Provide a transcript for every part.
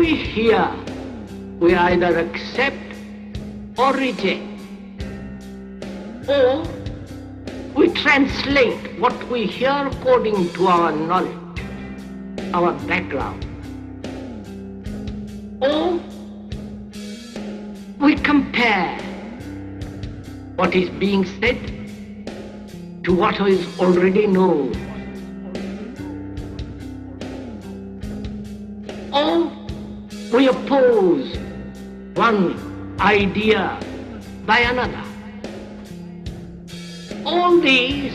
we hear, we either accept or reject, or we translate what we hear according to our knowledge, our background, or we compare what is being said to what is already known, or we oppose one idea by another. All these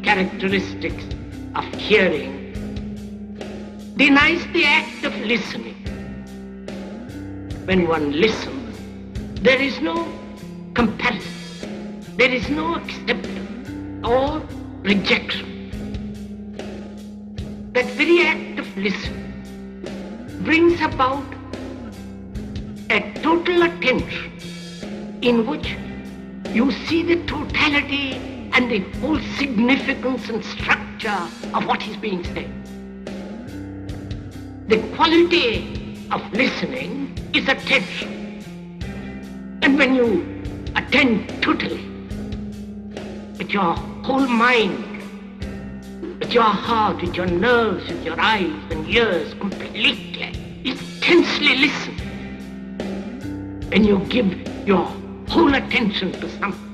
characteristics of hearing denies the act of listening. When one listens, there is no comparison, there is no acceptance or rejection. That very act of listening brings about a total attention in which you see the totality and the whole significance and structure of what is being said. The quality of listening is attention. And when you attend totally, with your whole mind, with your heart, with your nerves, with your eyes and ears completely, intensely listen, when you give your whole attention to something,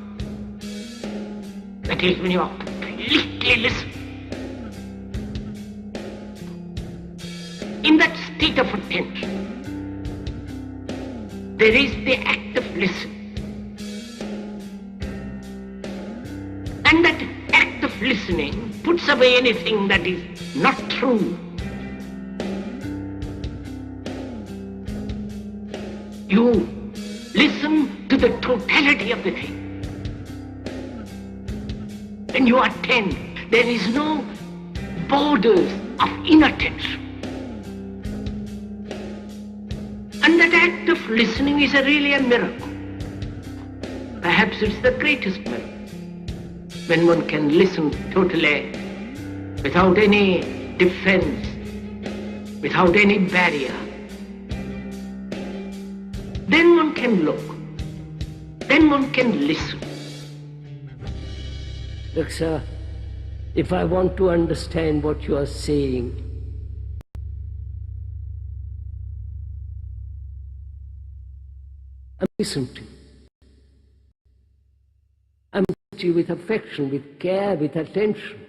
that is, when you are completely listening, in that state of attention, there is the act of listening. And that act of listening puts away anything that is not true. You listen to the totality of the thing. When you attend, there is no borders of inattention. And that act of listening is really a miracle. Perhaps it's the greatest miracle. When one can listen totally, without any defense, without any barrier. Then one can look. Then one can listen. Look, sir, if I want to understand what you are saying, I listen to you. I listen to you with affection, with care, with attention.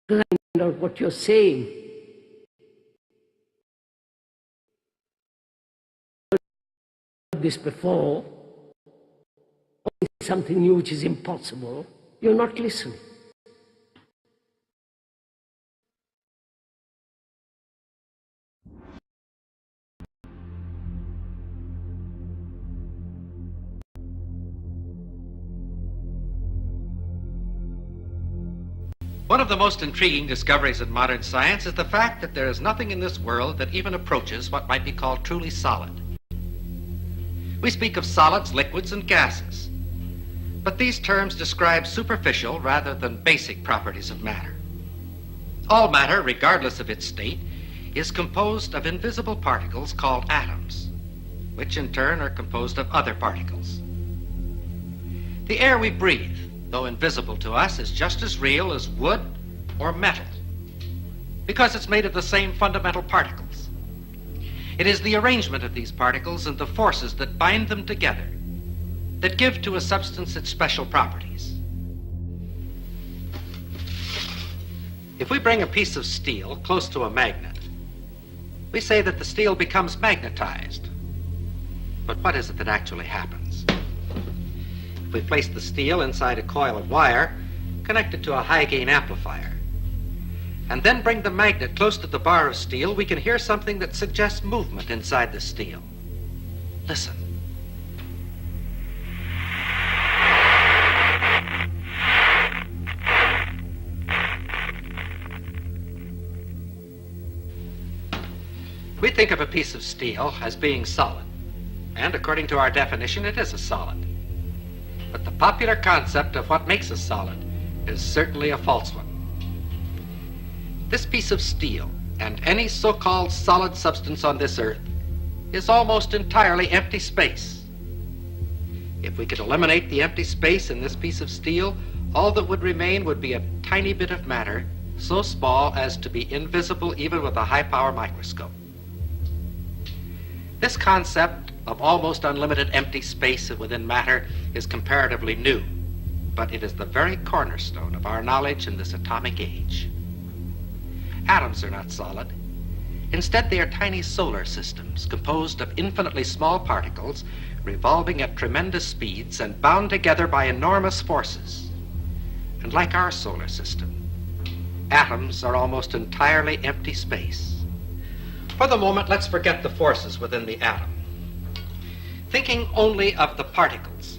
Because I know what you're saying. I've heard this before. Something new which is impossible, you're not listening. One of the most intriguing discoveries in modern science is the fact that there is nothing in this world that even approaches what might be called truly solid. We speak of solids, liquids, and gases. But these terms describe superficial rather than basic properties of matter. All matter, regardless of its state, is composed of invisible particles called atoms, which in turn are composed of other particles. The air we breathe, though invisible to us, is just as real as wood or metal, because it's made of the same fundamental particles. It is the arrangement of these particles and the forces that bind them together that give to a substance its special properties. If we bring a piece of steel close to a magnet, we say that the steel becomes magnetized. But what is it that actually happens? If we place the steel inside a coil of wire connected to a high-gain amplifier, and then bring the magnet close to the bar of steel, we can hear something that suggests movement inside the steel. Listen. We think of a piece of steel as being solid, and according to our definition, it is a solid. But the popular concept of what makes a solid is certainly a false one. This piece of steel and any so-called solid substance on this earth is almost entirely empty space. If we could eliminate the empty space in this piece of steel, all that would remain would be a tiny bit of matter, so small as to be invisible even with a high-power microscope. This concept of almost unlimited empty space within matter is comparatively new, but it is the very cornerstone of our knowledge in this atomic age. Atoms are not solid. Instead, they are tiny solar systems composed of infinitely small particles revolving at tremendous speeds and bound together by enormous forces. And like our solar system, atoms are almost entirely empty space. For the moment, let's forget the forces within the atom. Thinking only of the particles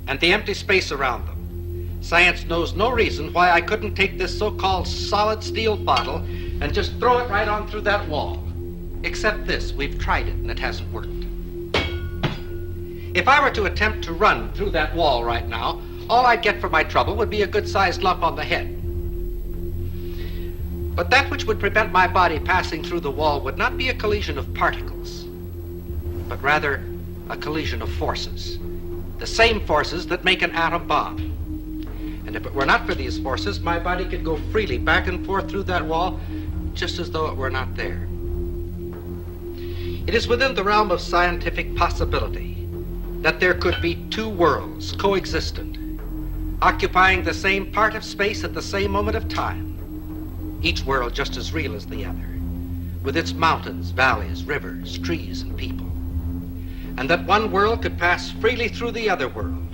and the empty space around them, science knows no reason why I couldn't take this so-called solid steel bottle and just throw it right on through that wall. Except this, we've tried it and it hasn't worked. If I were to attempt to run through that wall right now, all I'd get for my trouble would be a good-sized lump on the head. But that which would prevent my body passing through the wall would not be a collision of particles, but rather a collision of forces, the same forces that make an atom bomb. And if it were not for these forces, my body could go freely back and forth through that wall just as though it were not there. It is within the realm of scientific possibility that there could be two worlds coexistent, occupying the same part of space at the same moment of time, each world just as real as the other, with its mountains, valleys, rivers, trees, and people. And that one world could pass freely through the other world,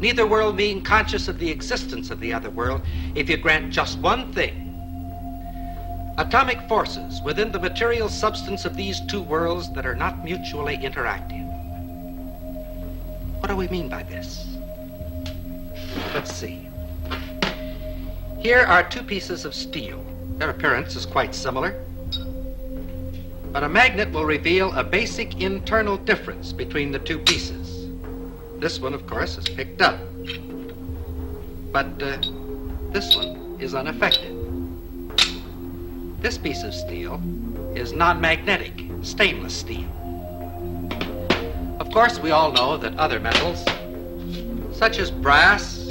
neither world being conscious of the existence of the other world, if you grant just one thing: atomic forces within the material substance of these two worlds that are not mutually interactive. What do we mean by this? Let's see. Here are two pieces of steel. Their appearance is quite similar, but a magnet will reveal a basic internal difference between the two pieces. This one, of course, is picked up, but this one is unaffected. This piece of steel is non-magnetic, stainless steel. Of course, we all know that other metals, such as brass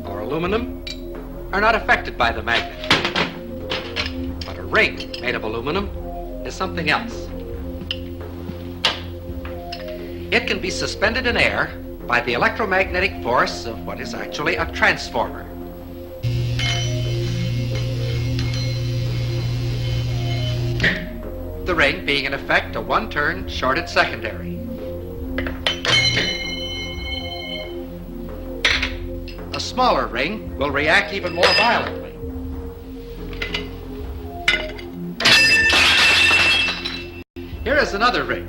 or aluminum, are not affected by the magnet. But a ring made of aluminum is something else. It can be suspended in air by the electromagnetic force of what is actually a transformer. The ring being in effect a one-turn shorted secondary. A smaller ring will react even more violently. Here is another ring.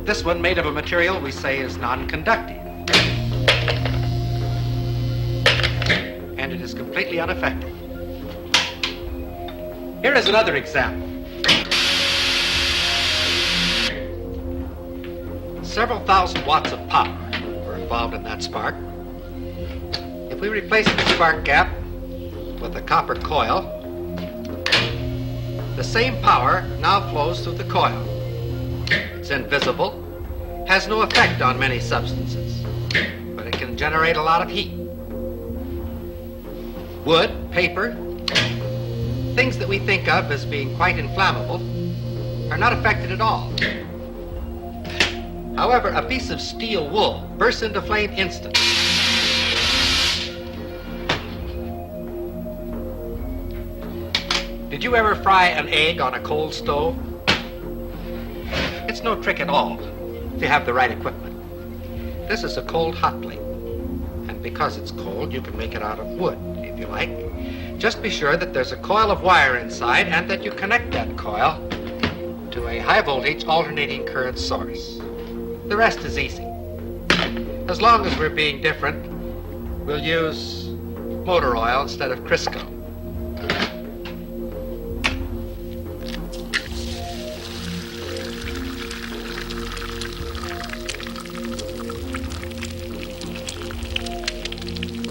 This one made of a material we say is non-conductive. And it is completely unaffected. Here is another example. Several thousand watts of power were involved in that spark. If we replace the spark gap with a copper coil, the same power now flows through the coil. It's invisible, has no effect on many substances, but it can generate a lot of heat. Wood, paper, things that we think of as being quite inflammable are not affected at all. However, a piece of steel wool bursts into flame instantly. Did you ever fry an egg on a cold stove? It's no trick at all if you have the right equipment. This is a cold hot plate, and because it's cold, you can make it out of wood, if you like. Just be sure that there's a coil of wire inside and that you connect that coil to a high voltage alternating current source. The rest is easy. As long as we're being different, we'll use motor oil instead of Crisco.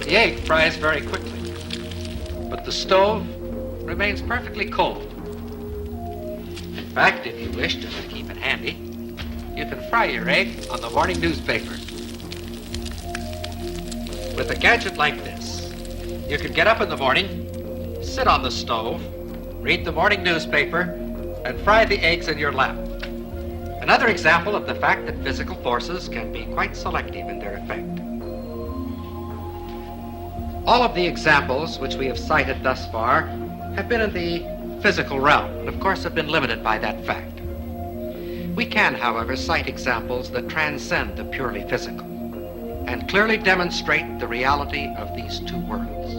The egg fries very quickly, but the stove remains perfectly cold. In fact, if you wish, just to keep it handy, you can fry your egg on the morning newspaper. With a gadget like this, you can get up in the morning, sit on the stove, read the morning newspaper, and fry the eggs in your lap. Another example of the fact that physical forces can be quite selective in their effect. All of the examples which we have cited thus far have been in the physical realm, and of course have been limited by that fact. We can, however, cite examples that transcend the purely physical and clearly demonstrate the reality of these two worlds.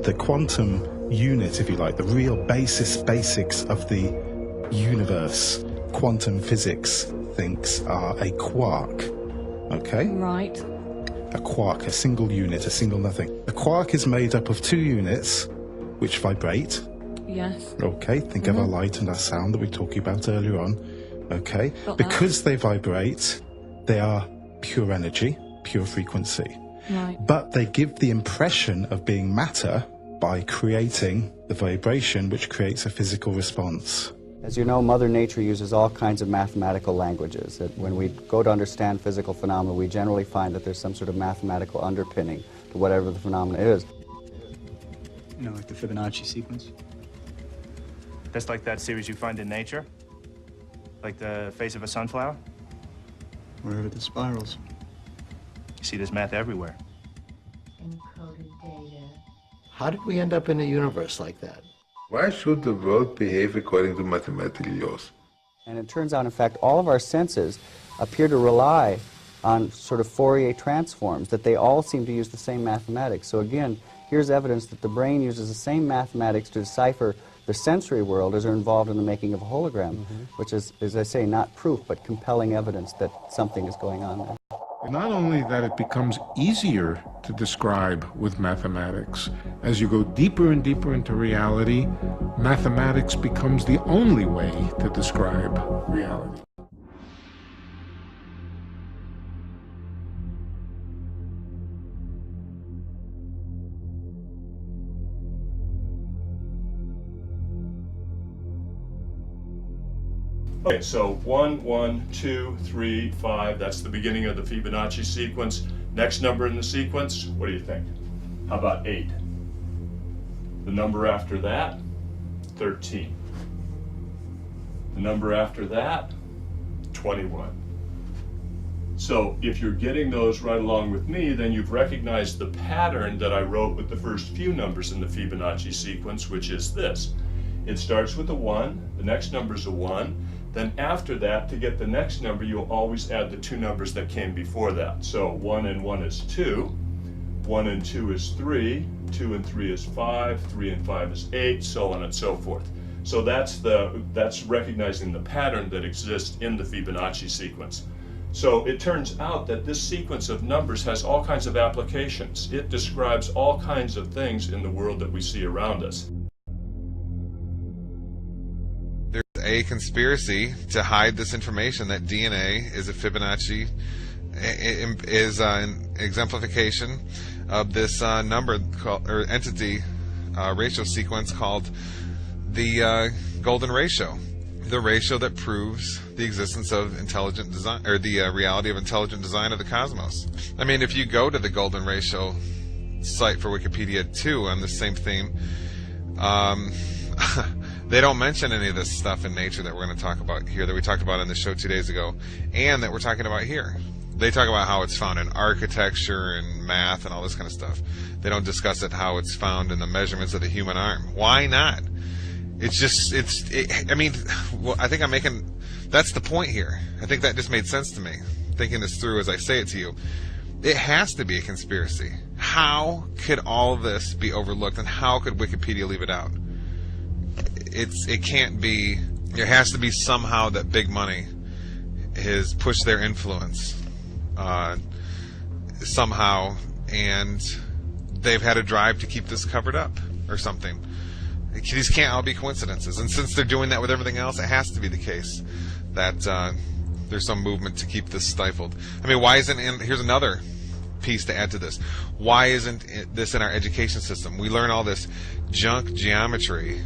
The quantum unit, if you like, the real basics of the universe, quantum physics thinks are a quark. Okay? Right. A quark, a single unit, a single nothing. A quark is made up of two units which vibrate. Yes. Okay, think of our light and our sound that we were talking about earlier on. Okay? Got Because they vibrate, they are pure energy, pure frequency. Right. But they give the impression of being matter by creating the vibration which creates a physical response. As you know, Mother Nature uses all kinds of mathematical languages. That when we go to understand physical phenomena, we generally find that there's some sort of mathematical underpinning to whatever the phenomena is. You know, like the Fibonacci sequence? Just like that series you find in nature? Like the face of a sunflower? Wherever the spirals. You see this math everywhere. Encoded data. How did we end up in a universe like that? Why should the world behave according to mathematical laws? And it turns out, in fact, all of our senses appear to rely on sort of Fourier transforms, that they all seem to use the same mathematics. So again, here's evidence that the brain uses the same mathematics to decipher the sensory world as are involved in the making of a hologram, which is, as I say, not proof, but compelling evidence that something is going on there. Not only that it becomes easier to describe with mathematics, as you go deeper and deeper into reality, mathematics becomes the only way to describe reality. Okay, so 1, 1, 2, 3, 5, that's the beginning of the Fibonacci sequence. Next number in the sequence, what do you think? How about 8? The number after that, 13. The number after that, 21. So if you're getting those right along with me, then you've recognized the pattern that I wrote with the first few numbers in the Fibonacci sequence, which is this. It starts with a 1, the next number is a 1, then after that, to get the next number, you'll always add the two numbers that came before that. So 1 and 1 is 2, 1 and 2 is 3, 2 and 3 is 5, 3 and 5 is 8, so on and so forth. So that's recognizing the pattern that exists in the Fibonacci sequence. So it turns out that this sequence of numbers has all kinds of applications. It describes all kinds of things in the world that we see around us. There's a conspiracy to hide this information that DNA is a Fibonacci, is an exemplification of this number called, or entity ratio sequence called the golden ratio, the ratio that proves the existence of intelligent design, or the reality of intelligent design of the cosmos. I mean, if you go to the golden ratio site for Wikipedia too on the same theme. They don't mention any of this stuff in nature that we're going to talk about here, that we talked about on the show 2 days ago, and that we're talking about here. They talk about how it's found in architecture and math and all this kind of stuff. They don't discuss it how it's found in the measurements of the human arm. Why not? It's just, I mean, well, I think I'm making, that's the point here. I think that just made sense to me, thinking this through as I say it to you. It has to be a conspiracy. How could all of this be overlooked, and how could Wikipedia leave it out? It can't be. There has to be somehow that big money has pushed their influence somehow, and they've had a drive to keep this covered up or something. These can't all be coincidences, and since they're doing that with everything else, it has to be the case that there's some movement to keep this stifled. I mean, why isn't? And here's another piece to add to this. Why isn't this in our education system? We learn all this junk geometry,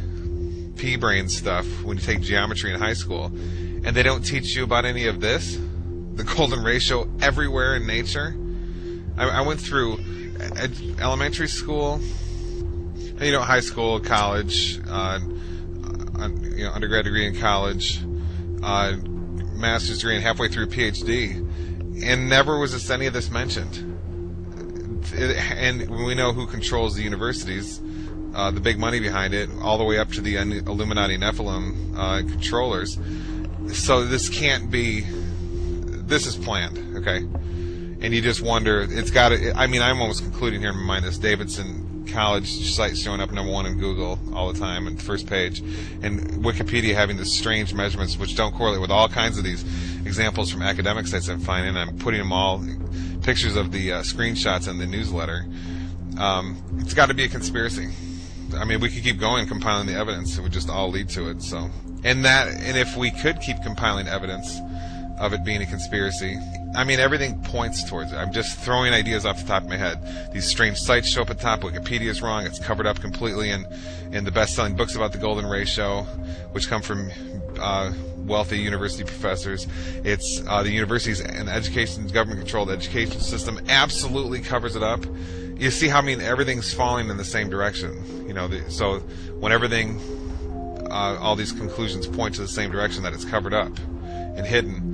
pea-brain stuff when you take geometry in high school, and they don't teach you about any of this, the golden ratio everywhere in nature. I went through elementary school, high school, college, undergrad degree in college, master's degree, and halfway through PhD, and never was any of this mentioned. And we know who controls the universities, the big money behind it, all the way up to the Illuminati Nephilim controllers. So this can't be. This is planned, okay? And you just wonder. It's got to. I mean, I'm almost concluding here in my mind this Davidson College site showing up #1 in Google all the time and first page, and Wikipedia having this strange measurements which don't correlate with all kinds of these examples from academic sites I'm finding. I'm putting them all, pictures of the screenshots in the newsletter. It's got to be a conspiracy. I mean, we could keep going compiling the evidence; it would just all lead to it. So, and if we could keep compiling evidence of it being a conspiracy, I mean, everything points towards it. I'm just throwing ideas off the top of my head. These strange sites show up at the top. Wikipedia is wrong. It's covered up completely in the best-selling books about the golden ratio, which come from wealthy university professors. It's the universities and the government-controlled education system absolutely covers it up. You see how, I mean, everything's falling in the same direction. So when everything, all these conclusions point to the same direction, that it's covered up and hidden.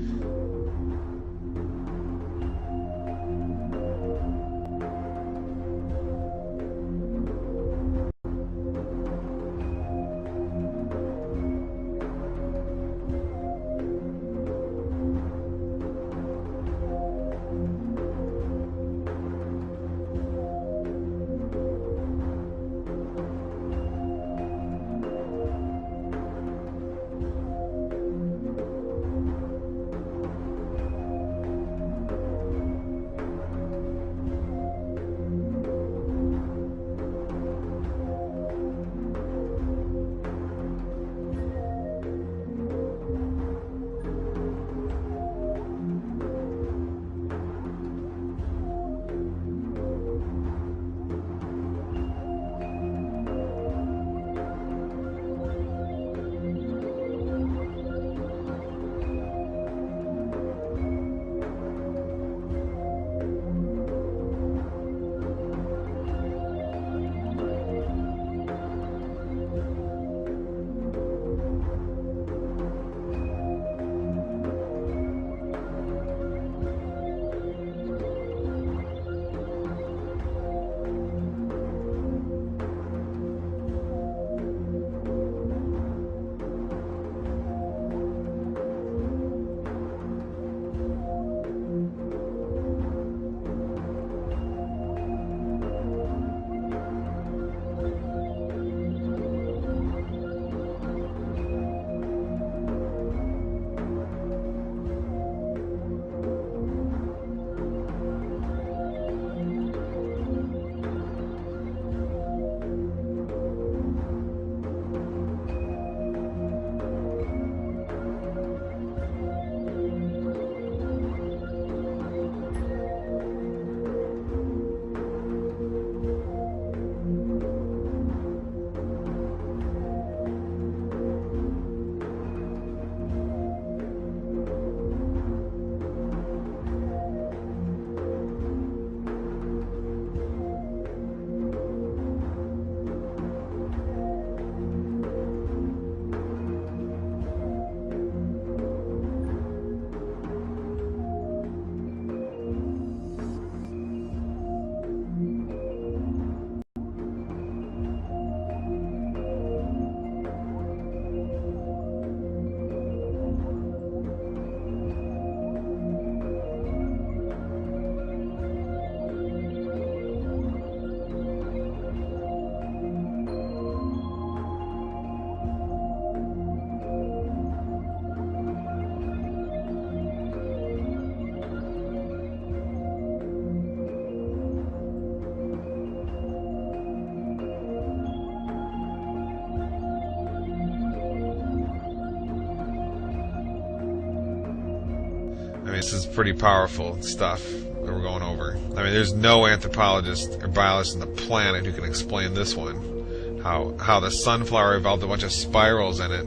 This is pretty powerful stuff that we're going over. I mean, there's no anthropologist or biologist on the planet who can explain this one. How the sunflower evolved a bunch of spirals in it.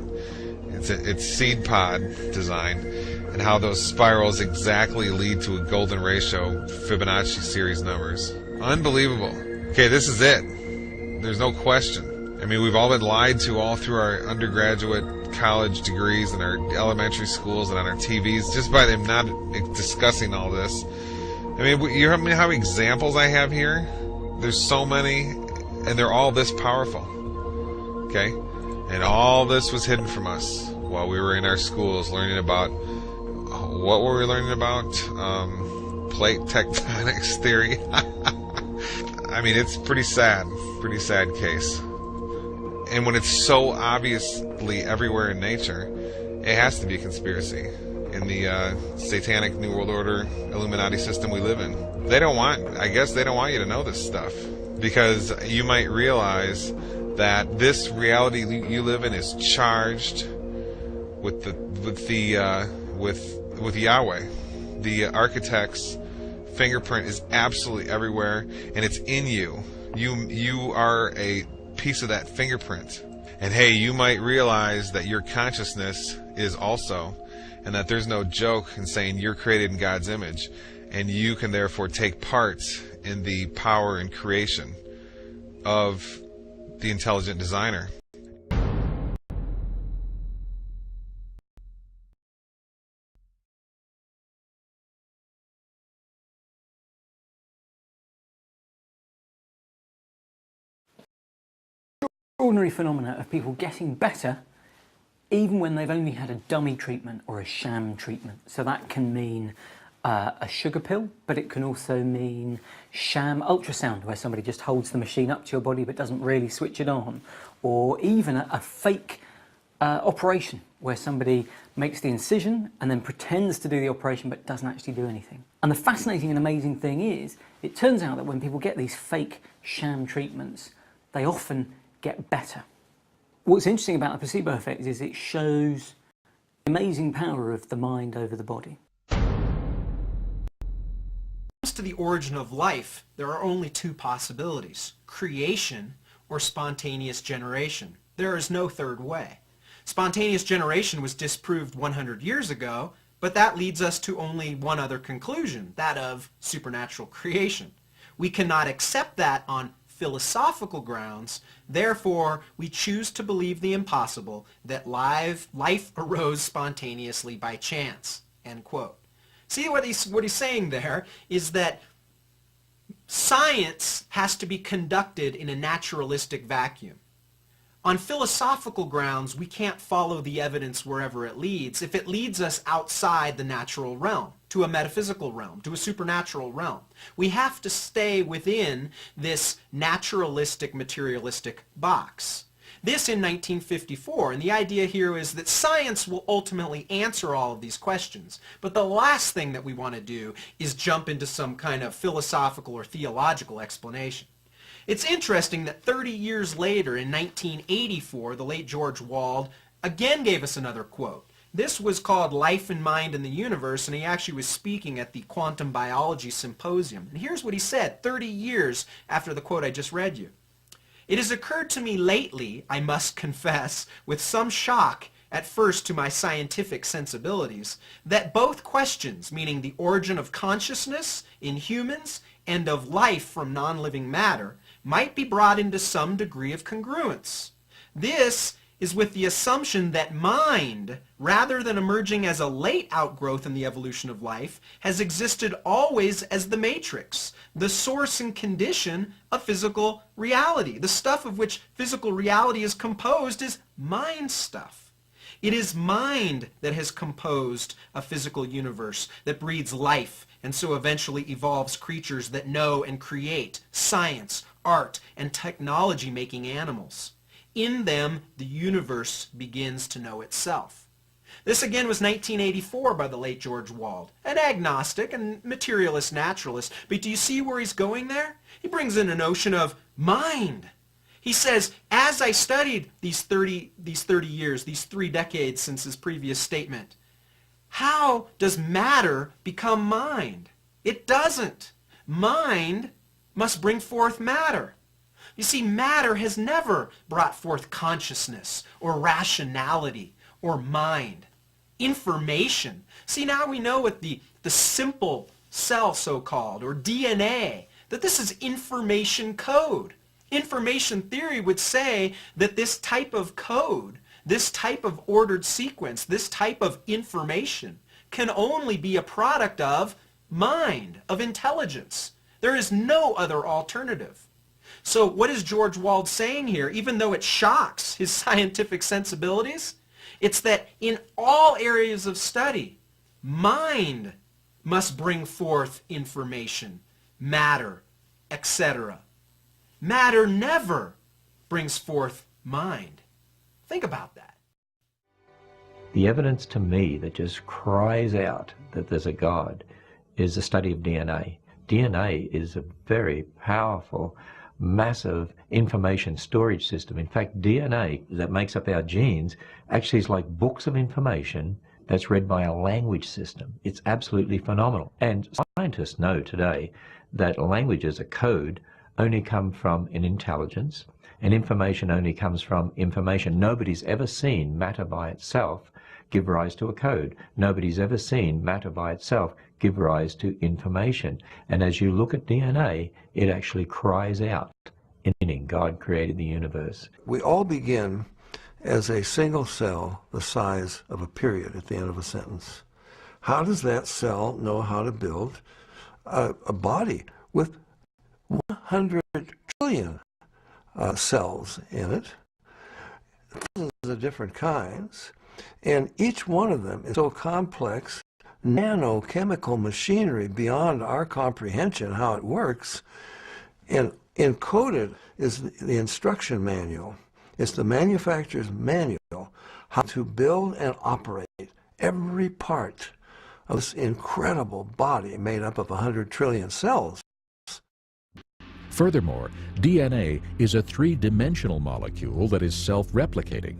It's seed pod design, and how those spirals exactly lead to a golden ratio Fibonacci series numbers. Unbelievable. Okay, this is it. There's no question. I mean, we've all been lied to all through our undergraduate college degrees and our elementary schools and on our TVs just by them not discussing all this. I mean, you know how many examples I have here? There's so many, and they're all this powerful. Okay? And all this was hidden from us while we were in our schools learning about, what were we learning about? Plate tectonics theory. I mean, it's pretty sad case. And when it's so obviously everywhere in nature, it has to be a conspiracy in the satanic New World Order Illuminati system we live in. I guess they don't want you to know this stuff, because you might realize that this reality you live in is charged with Yahweh. The architect's fingerprint is absolutely everywhere, and it's in you. You are a piece of that fingerprint. And hey, you might realize that your consciousness is also, and that there's no joke in saying you're created in God's image, and you can therefore take part in the power and creation of the intelligent designer. Extraordinary phenomena of people getting better even when they've only had a dummy treatment or a sham treatment. So that can mean a sugar pill, but it can also mean sham ultrasound, where somebody just holds the machine up to your body but doesn't really switch it on, or even a fake operation where somebody makes the incision and then pretends to do the operation but doesn't actually do anything. And the fascinating and amazing thing is, it turns out that when people get these fake sham treatments, they often get better. What's interesting about the placebo effect is it shows the amazing power of the mind over the body. To the origin of life, there are only two possibilities: creation or spontaneous generation. There is no third way. Spontaneous generation was disproved 100 years ago, but that leads us to only one other conclusion, that of supernatural creation. We cannot accept that on philosophical grounds, therefore we choose to believe the impossible, that life arose spontaneously by chance. End quote. See, what he's saying there is that science has to be conducted in a naturalistic vacuum. On philosophical grounds, we can't follow the evidence wherever it leads if it leads us outside the natural realm, to a metaphysical realm, to a supernatural realm. We have to stay within this naturalistic, materialistic box. This in 1954, and the idea here is that science will ultimately answer all of these questions. But the last thing that we want to do is jump into some kind of philosophical or theological explanation. It's interesting that 30 years later, in 1984, the late George Wald again gave us another quote. This was called Life and Mind in the Universe, and he actually was speaking at the Quantum Biology Symposium. And here's what he said 30 years after the quote I just read you. "It has occurred to me lately, I must confess, with some shock at first to my scientific sensibilities, that both questions, meaning the origin of consciousness in humans and of life from non-living matter, might be brought into some degree of congruence. This is with the assumption that mind, rather than emerging as a late outgrowth in the evolution of life, has existed always as the matrix, the source and condition of physical reality. The stuff of which physical reality is composed is mind stuff. It is mind that has composed a physical universe that breeds life and so eventually evolves creatures that know and create science, art, and technology-making animals. In them, the universe begins to know itself." This again was 1984 by the late George Wald, an agnostic and materialist naturalist. But do you see where he's going there? He brings in a notion of mind. He says, as I studied these 30 years, these 3 decades since his previous statement, How does matter become mind? It doesn't. Mind must bring forth matter. You see, matter has never brought forth consciousness or rationality or mind. Information. See, now we know with the simple cell, so-called, or DNA, that this is information code. Information theory would say that this type of code, this type of ordered sequence, this type of information can only be a product of mind, of intelligence. There is no other alternative. So what is George Wald saying here, even though it shocks his scientific sensibilities? It's that in all areas of study, mind must bring forth information, matter, etc. Matter never brings forth mind. Think about that. The evidence to me that just cries out that there's a God is the study of DNA. DNA is a very powerful, massive information storage system. In fact, DNA that makes up our genes actually is like books of information that's read by a language system. It's absolutely phenomenal. And scientists know today that languages, a code, only come from an intelligence, and information only comes from information. Nobody's ever seen matter by itself give rise to a code. Nobody's ever seen matter by itself give rise to information. And as you look at DNA, it actually cries out, meaning God created the universe. We all begin as a single cell the size of a period at the end of a sentence. How does that cell know how to build a body with 100 trillion cells in it, thousands of different kinds, and each one of them is so complex, nanochemical machinery beyond our comprehension how it works. And encoded is the instruction manual. It's the manufacturer's manual how to build and operate every part of this incredible body made up of 100 trillion cells. Furthermore, DNA is a three-dimensional molecule that is self-replicating.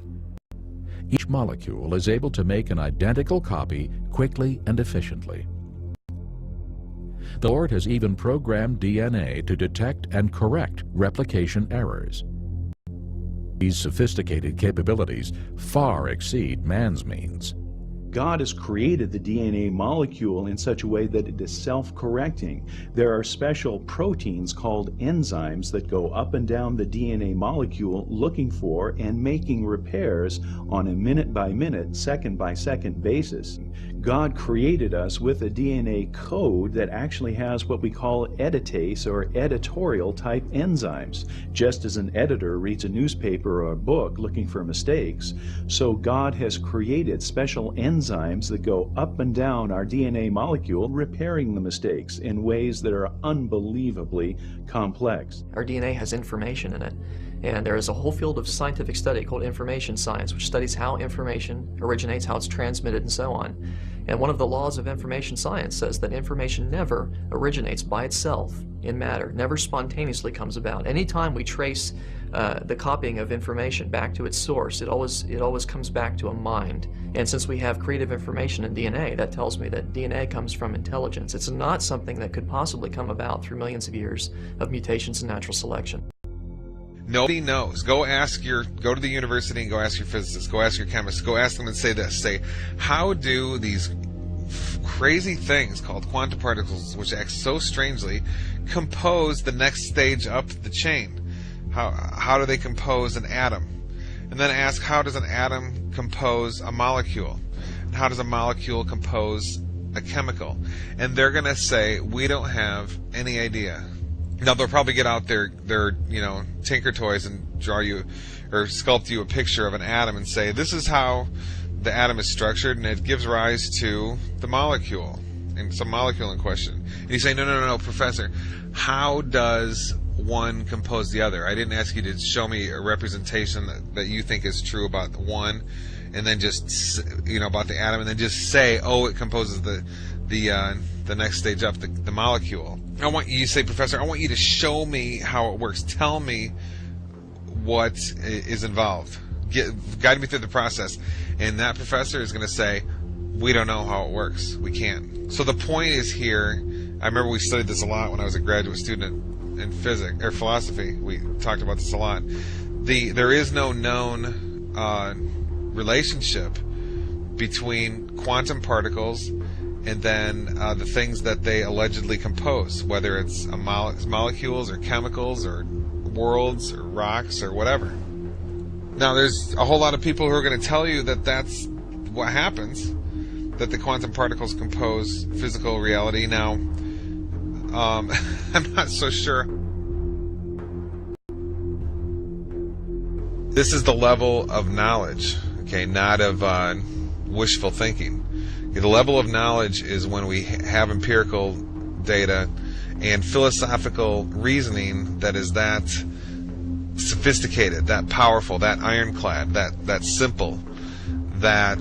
Each molecule is able to make an identical copy quickly and efficiently. The Lord has even programmed DNA to detect and correct replication errors. These sophisticated capabilities far exceed man's means. God has created the DNA molecule in such a way that it is self-correcting. There are special proteins called enzymes that go up and down the DNA molecule looking for and making repairs on a minute-by-minute, second-by-second basis. God created us with a DNA code that actually has what we call editase or editorial type enzymes. Just as an editor reads a newspaper or a book looking for mistakes, so God has created special enzymes that go up and down our DNA molecule, repairing the mistakes in ways that are unbelievably complex. Our DNA has information in it, and there is a whole field of scientific study called information science, which studies how information originates, how it's transmitted, and so on. And one of the laws of information science says that information never originates by itself in matter, never spontaneously comes about. Anytime we trace the copying of information back to its source, it always comes back to a mind. And since we have creative information in DNA, that tells me that DNA comes from intelligence. It's not something that could possibly come about through millions of years of mutations and natural selection. Nobody knows. Go to the university and go ask your physicists, go ask your chemists, go ask them and say this. Say, how do these crazy things called quantum particles, which act so strangely, compose the next stage up the chain? How do they compose an atom? And then ask, how does an atom compose a molecule? And how does a molecule compose a chemical? And they're going to say, we don't have any idea. Now they'll probably get out their tinker toys and draw you or sculpt you a picture of an atom and say, this is how the atom is structured, and it gives rise to the molecule, and some molecule in question. And you say, no, Professor, how does one compose the other? I didn't ask you to show me a representation that you think is true about the one, and then just about the atom, and then just say, oh, it composes the next stage up, the molecule. I want you to say, Professor, I want you to show me how it works. Tell me what is involved. Guide me through the process. And that professor is going to say, we don't know how it works. We can't. So the point is here, I remember we studied this a lot when I was a graduate student in physics or philosophy. We talked about this a lot. There is no known relationship between quantum particles and then the things that they allegedly compose, whether it's molecules or chemicals or worlds or rocks or whatever. Now, there's a whole lot of people who are going to tell you that that's what happens, that the quantum particles compose physical reality. Now, I'm not so sure. This is the level of knowledge, okay, not of wishful thinking. Okay, the level of knowledge is when we have empirical data and philosophical reasoning that is that sophisticated, that powerful, that ironclad, that simple, that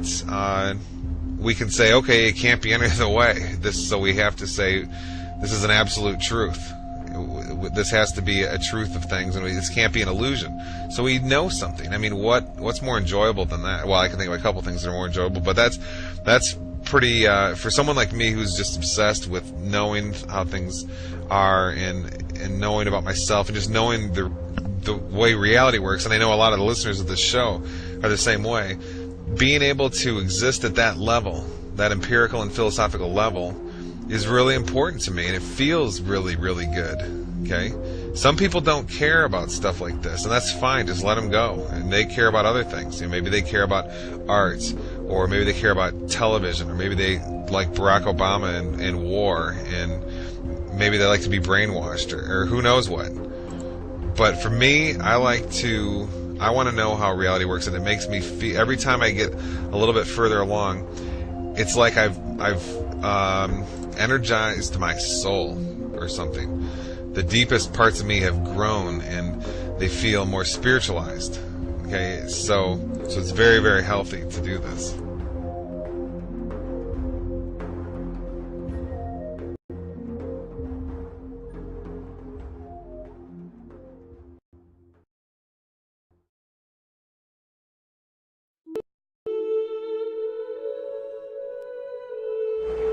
we can say, okay, it can't be any other way. So we have to say this is an absolute truth. This has to be a truth of things, and this can't be an illusion. So we know something. I mean, what's more enjoyable than that? Well, I can think of a couple things that are more enjoyable, but that's pretty for someone like me who's just obsessed with knowing how things are and knowing about myself and just knowing the way reality works. And I know a lot of the listeners of this show are the same way. Being able to exist at that level, that empirical and philosophical level, is really important to me, and it feels really, really good. Okay? Some people don't care about stuff like this, and that's fine. Just let them go. And they care about other things. You know, maybe they care about art, or maybe they care about television, or maybe they like Barack Obama and war, and maybe they like to be brainwashed, or who knows what. But for me, I want to know how reality works, and it makes me feel, every time I get a little bit further along, it's like I've energized my soul or something. The deepest parts of me have grown and they feel more spiritualized. Okay, so it's very, very healthy to do this.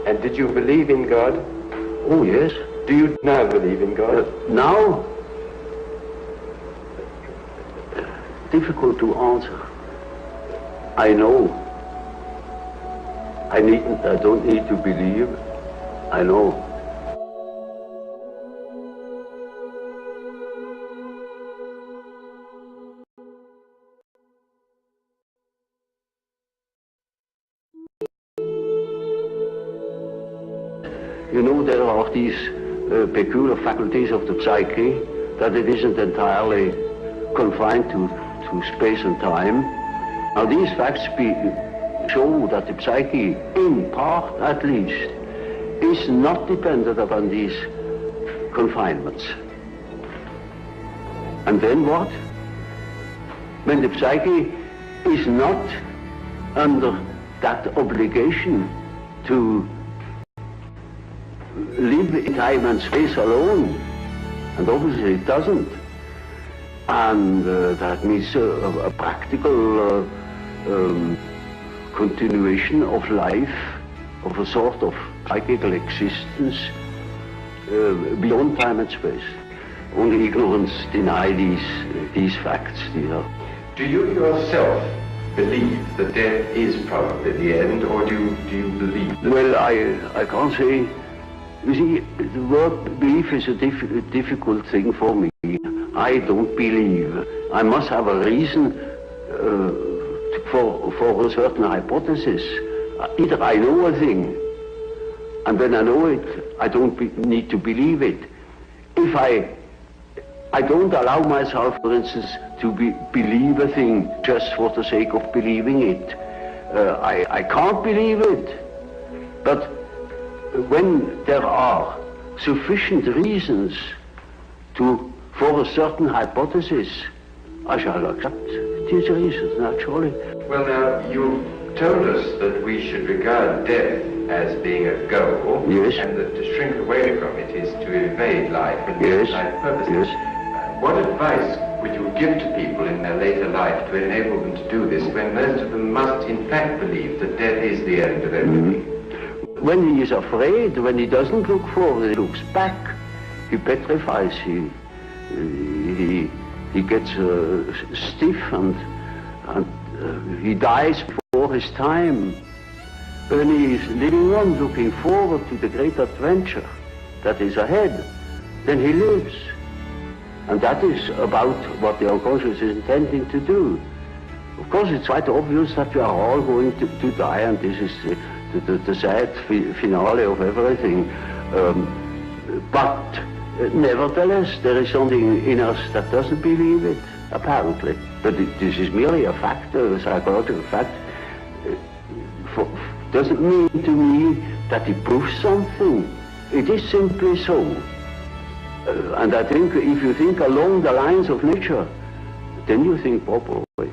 And did you believe in God? Oh, yes. Do you now believe in God? Now? Difficult to answer. I know. I don't need to believe. I know. You know, there are these peculiar faculties of the psyche, that it isn't entirely confined to space and time. Now, these facts show that the psyche, in part at least, is not dependent upon these confinements. And then what? When the psyche is not under that obligation to live in time and space alone, and obviously it doesn't. And that means a practical continuation of life, of a sort of psychical existence beyond time and space. Only ignorance deny these facts. Do you yourself believe that death is probably the end, or do you believe that? Well, I can't say. You see, the word belief is a difficult thing for me. I don't believe. I must have a reason for a certain hypothesis. Either I know a thing, and when I know it, I don't need to believe it. If I don't allow myself, for instance, to believe a thing just for the sake of believing it. I can't believe it. But when there are sufficient reasons for a certain hypothesis, I shall accept these reasons, naturally. Well, now, you told us that we should regard death as being a goal, yes, and that to shrink away from it is to evade life and yes, life purposes. Yes. What advice would you give to people in their later life life to enable them to do this, when most of them must in fact believe that death is the end of everything? When he is afraid, when he doesn't look forward, he looks back. He petrifies. He gets stiff and he dies before his time. When he is living on, looking forward to the great adventure that is ahead, then he lives. And that is about what the unconscious is intending to do. Of course, it's quite obvious that we are all going to die, and this is the sad finale of everything. But nevertheless, there is something in us that doesn't believe it, apparently. But this is merely a fact, a psychological fact. Doesn't mean to me that it proves something. It is simply so. And I think if you think along the lines of nature, then you think properly.